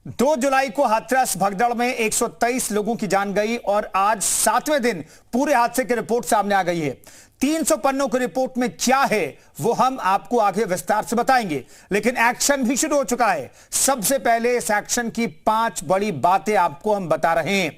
2 जुलाई को हाथरस भगदड़ में 123 लोगों की जान गई और आज 7वें दिन पूरे हादसे की रिपोर्ट सामने आ गई है। 300 पन्नों की रिपोर्ट में क्या है वो हम आपको आगे विस्तार से बताएंगे, लेकिन एक्शन भी शुरू हो चुका है। सबसे पहले इस एक्शन की 5 बड़ी बातें आपको हम बता रहे हैं।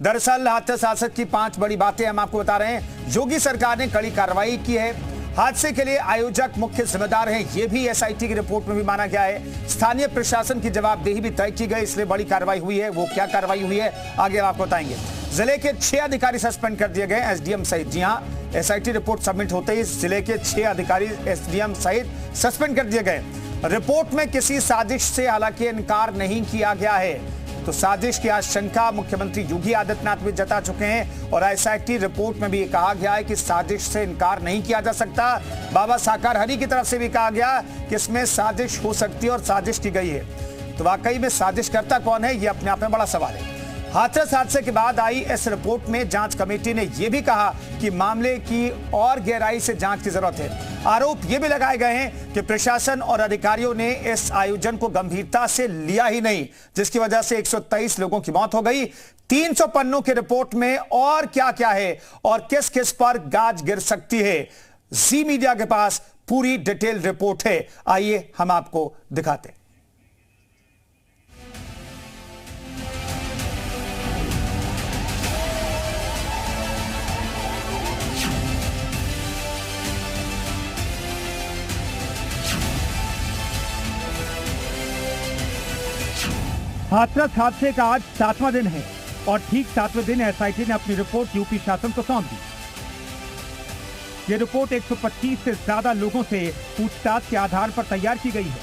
दरअसल हाथरस हादसे की 5 बड़ी बातें हम आपको बता रहे हैं। योगी सरकार ने कड़ी कार्रवाई की है। हादसे के लिए आयोजक मुख्य जिम्मेदार हैं, यह भी एसआईटी की रिपोर्ट में भी माना गया है। स्थानीय प्रशासन की जवाबदेही भी तय की गई, इसलिए बड़ी कार्रवाई हुई है। वो क्या कार्रवाई हुई है आगे आपको बताएंगे। जिले के 6 अधिकारी सस्पेंड कर दिए गए, एसडीएम सहित। जी हां, एसआईटी रिपोर्ट सबमिट होते ही जिले के 6 अधिकारी एसडीएम सहित सस्पेंड कर दिए गए। रिपोर्ट में किसी साजिश से हालांकि इनकार नहीं किया गया है, तो साजिश की आशंका मुख्यमंत्री योगी आदित्यनाथ भी जता चुके हैं और एसआईटी रिपोर्ट में भी कहा गया है कि साजिश से इनकार नहीं किया जा सकता। बाबा साकार हरि की तरफ से भी कहा गया कि इसमें साजिश हो सकती है और साजिश की गई है। तो वाकई में साजिश करता कौन है, यह अपने आप में बड़ा सवाल है। हाथरस हादसे के बाद आई इस रिपोर्ट में जांच कमेटी ने यह भी कहा कि मामले की और गहराई से जांच की जरूरत है। आरोप यह भी लगाए गए हैं कि प्रशासन और अधिकारियों ने इस आयोजन को गंभीरता से लिया ही नहीं, जिसकी वजह से 123 लोगों की मौत हो गई। 300 पन्नों की रिपोर्ट में और क्या क्या है और किस किस पर गाज गिर सकती है, जी मीडिया के पास पूरी डिटेल रिपोर्ट है। आइए हम आपको दिखाते हैं। हाथरस हादसे का आज 7वां दिन है और ठीक 7वें दिन एसआईटी ने अपनी रिपोर्ट यूपी शासन को सौंप दी। ये रिपोर्ट 125 से ज्यादा लोगों से पूछताछ के आधार पर तैयार की गई है।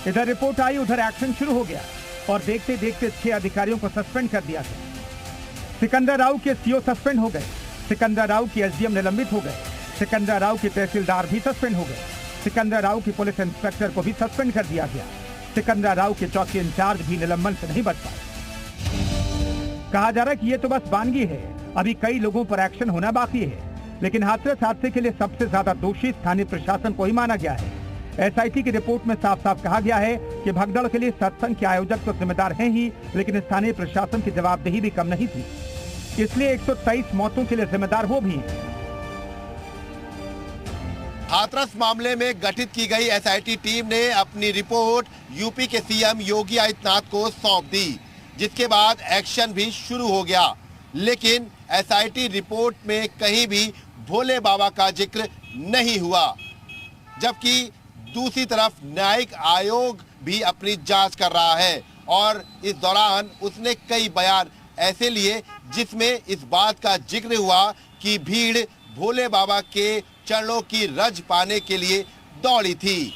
इधर रिपोर्ट आई उधर एक्शन शुरू हो गया और देखते देखते 6 अधिकारियों को सस्पेंड कर दिया गया। सिकंदर राव के सीओ सस्पेंड हो गए, सिकंदर राव की एसडीएम निलंबित हो गए, सिकंदर राव के तहसीलदार भी सस्पेंड हो गए, सिकंदर राव की पुलिस इंस्पेक्टर को भी सस्पेंड कर दिया गया। सिकंदर राव के चौकी इंचार्ज भी निलंबन से नहीं बच पाए। कहा जा रहा है कि ये तो बस वानगी है, अभी कई लोगों पर एक्शन होना बाकी है। लेकिन हाथरस हादसे के लिए सबसे ज्यादा दोषी स्थानीय प्रशासन को ही माना गया है। एसआईटी की रिपोर्ट में साफ साफ कहा गया है कि भगदड़ के लिए सत्संग के आयोजक तो जिम्मेदार हैं ही, लेकिन स्थानीय प्रशासन की जवाबदेही भी कम नहीं थी, इसलिए 123 मौतों के लिए जिम्मेदार वो भी हैं। हाथरस मामले में गठित की गई एसआईटी टीम ने अपनी रिपोर्ट यूपी के सीएम योगी आदित्यनाथ को सौंप दी, जिसके बाद एक्शन भी शुरू हो गया। लेकिन एसआईटी रिपोर्ट में कहीं भी भोले बाबा का जिक्र नहीं हुआ, जबकि दूसरी तरफ न्यायिक आयोग भी अपनी जांच कर रहा है और इस दौरान उसने कई बयान ऐसे लिए जिसमें इस बात का जिक्र हुआ कि भीड़ भोले बाबा के चरणों की रज पाने के लिए दौड़ी थी।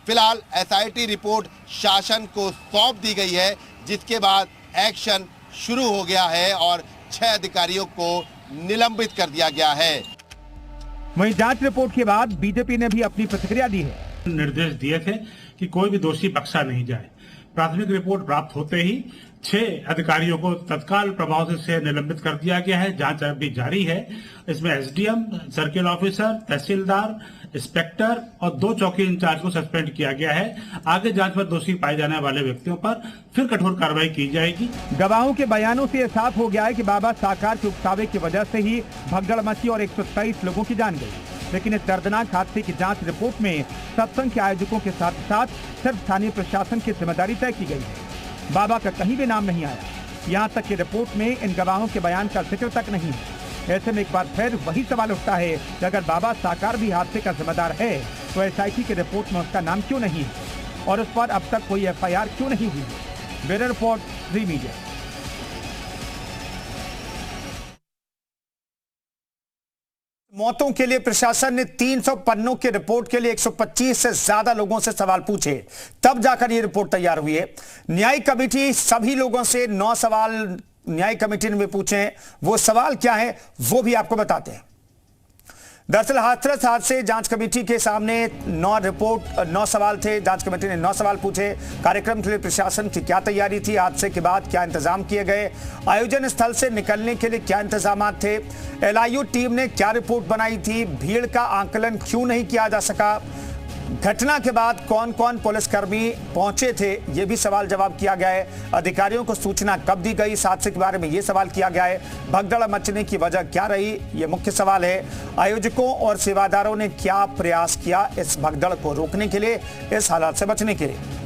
फिलहाल एसआईटी रिपोर्ट शासन को सौंप दी गई है, जिसके बाद एक्शन शुरू हो गया है और 6 अधिकारियों को निलंबित कर दिया गया है। वहीं जांच रिपोर्ट के बाद बीजेपी ने भी अपनी प्रतिक्रिया दी है। निर्देश दिए थे कि कोई भी दोषी बख्शा नहीं जाए। प्राथमिक रिपोर्ट प्राप्त होते ही 6 अधिकारियों को तत्काल प्रभाव से निलंबित कर दिया गया है। जांच अभी जारी है। इसमें एसडीएम, सर्किल ऑफिसर, तहसीलदार, इंस्पेक्टर और 2 चौकी इंचार्ज को सस्पेंड किया गया है। आगे जांच में दोषी पाए जाने वाले व्यक्तियों पर फिर कठोर कार्रवाई की जाएगी। गवाहों के बयानों से यह साफ हो गया है कि बाबा साकार के उकसावे की वजह से ही भगदड़ मची और 123 लोगों की जान गई। लेकिन इस दर्दनाक हादसे की जांच रिपोर्ट में सत्संग के आयोजकों के साथ साथ सिर्फ स्थानीय प्रशासन की जिम्मेदारी तय की गई है। बाबा का कहीं भी नाम नहीं आया। यहाँ तक कि रिपोर्ट में इन गवाहों के बयान का जिक्र तक नहीं है। ऐसे में एक बार फिर वही सवाल उठता है कि अगर बाबा साकार भी हादसे का जिम्मेदार है तो एसआईटी की रिपोर्ट में उसका नाम क्यों नहीं है और उस पर अब तक कोई एफआईआर क्यों नहीं हुई? ब्यूरो रिपोर्ट, जी मीडिया। मौतों के लिए प्रशासन ने 300 पन्नों की रिपोर्ट के लिए 125 से ज्यादा लोगों से सवाल पूछे, तब जाकर यह रिपोर्ट तैयार हुई है। न्यायिक कमेटी सभी लोगों से 9 सवाल न्यायिक कमेटी ने भी पूछे हैं। वो सवाल क्या है वो भी आपको बताते हैं। दरअसल हाथरस हादसे जांच कमेटी के सामने 9 सवाल थे। जांच कमेटी ने 9 सवाल पूछे। कार्यक्रम के लिए प्रशासन की क्या तैयारी थी, हादसे के बाद क्या इंतजाम किए गए, आयोजन स्थल से निकलने के लिए क्या इंतजाम थे, एलआईयू टीम ने क्या रिपोर्ट बनाई थी, भीड़ का आंकलन क्यों नहीं किया जा सका, घटना के बाद कौन कौन पुलिसकर्मी पहुंचे थे, यह भी सवाल जवाब किया गया है। अधिकारियों को सूचना कब दी गई, इस हादसे के बारे में यह सवाल किया गया है। भगदड़ मचने की वजह क्या रही, यह मुख्य सवाल है। आयोजकों और सेवादारों ने क्या प्रयास किया इस भगदड़ को रोकने के लिए, इस हालात से बचने के लिए।